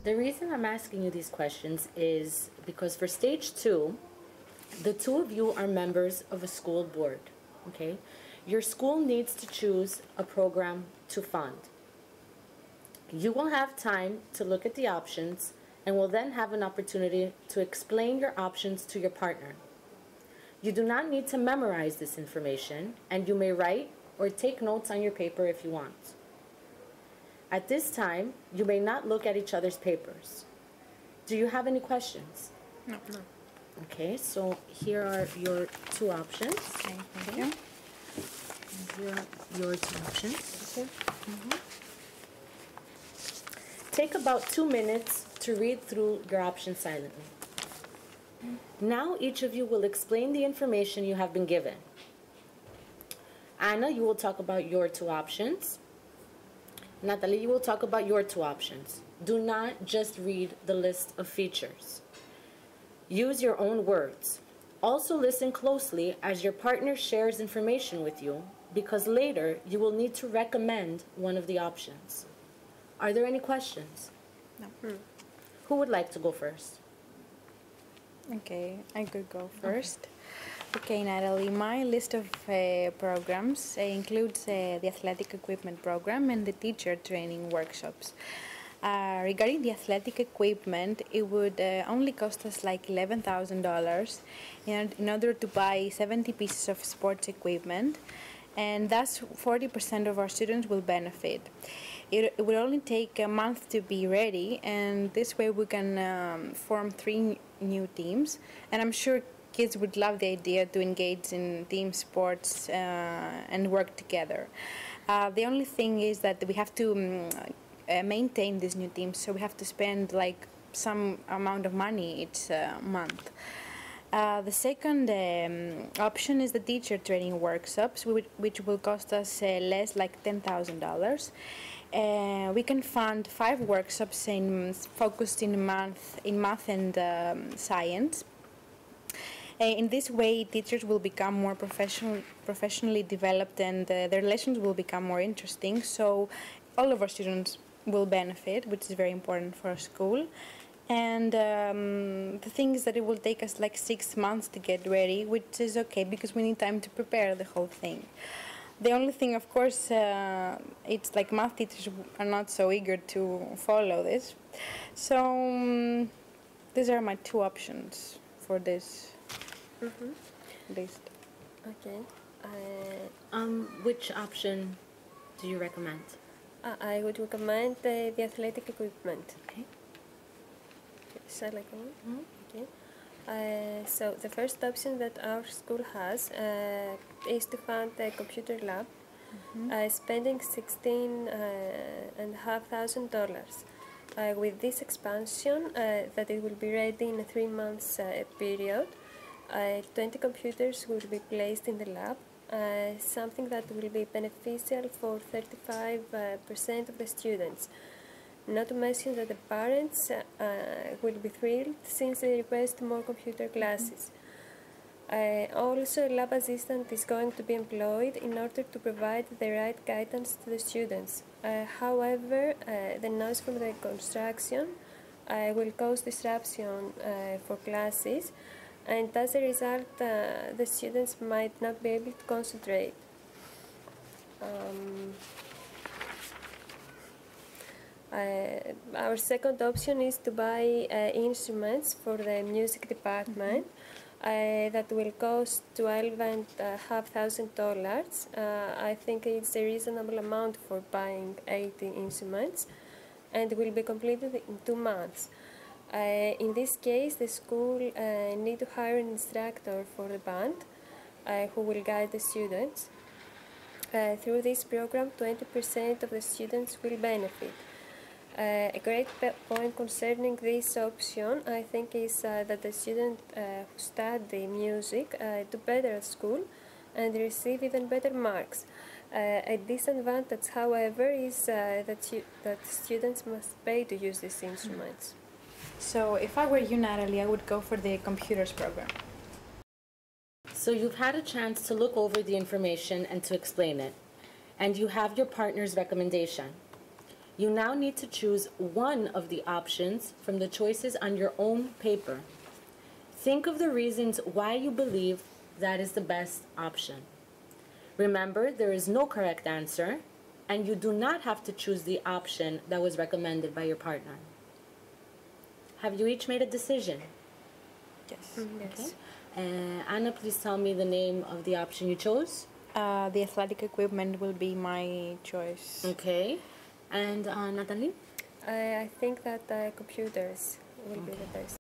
The reason I'm asking you these questions is because for stage 2, the two of you are members of a school board, okay? Your school needs to choose a program to fund. You will have time to look at the options and will then have an opportunity to explain your options to your partner. You do not need to memorize this information, and you may write or take notes on your paper if you want. At this time, you may not look at each other's papers. Do you have any questions? No. Okay, so here are your two options. Okay, thank you. And here are your two options. Okay. Take about 2 minutes to read through your options silently. Now each of you will explain the information you have been given. Anna, you will talk about your two options. Natalie, you will talk about your two options. Do not just read the list of features. Use your own words. Also listen closely as your partner shares information with you, because later you will need to recommend one of the options. Are there any questions? No. Who would like to go first? Okay, I could go first. Okay, Natalie, my list of programs includes the athletic equipment program and the teacher training workshops. Regarding the athletic equipment, it would only cost us like $11,000 in order to buy 70 pieces of sports equipment, and thus 40% of our students will benefit. It will only take a month to be ready, and this way we can form 3 new teams, and I'm sure kids would love the idea to engage in team sports and work together. The only thing is that we have to maintain these new teams, so we have to spend like some amount of money each month. The second option is the teacher training workshops, which will cost us less, like $10,000. We can fund 5 workshops focused in math and science. In this way, teachers will become more professionally developed, and their lessons will become more interesting, so all of our students will benefit, which is very important for our school. And the thing is that it will take us like 6 months to get ready, which is okay because we need time to prepare the whole thing. The only thing, of course, it's like math teachers are not so eager to follow this. So these are my 2 options for this list. Okay. Which option do you recommend? I would recommend the athletic equipment. Okay. Shall I go on? Okay. So the first option that our school has is to fund the computer lab, spending $16,500. With this expansion, that it will be ready in a 3 months period, 20 computers will be placed in the lab, something that will be beneficial for 35% of the students. Not to mention that the parents will be thrilled since they request more computer classes. Also, a lab assistant is going to be employed in order to provide the right guidance to the students. However, the noise from the construction will cause disruption for classes, and as a result, the students might not be able to concentrate. Our second option is to buy instruments for the music department that will cost $12,500. I think it's a reasonable amount for buying 80 instruments, and will be completed in 2 months. In this case, the school need to hire an instructor for the band who will guide the students. Through this program, 20% of the students will benefit. A great point concerning this option, I think, is that the students who study music do better at school and receive even better marks. A disadvantage, however, is that students must pay to use these instruments. So if I were you, Natalie, I would go for the computers program. So you've had a chance to look over the information and to explain it, and you have your partner's recommendation. You now need to choose one of the options from the choices on your own paper. Think of the reasons why you believe that is the best option. Remember, there is no correct answer, and you do not have to choose the option that was recommended by your partner. Have you each made a decision? Yes. Yes. Anna, please tell me the name of the option you chose. The athletic equipment will be my choice. Okay. And Natalie? I think that computers will be the best.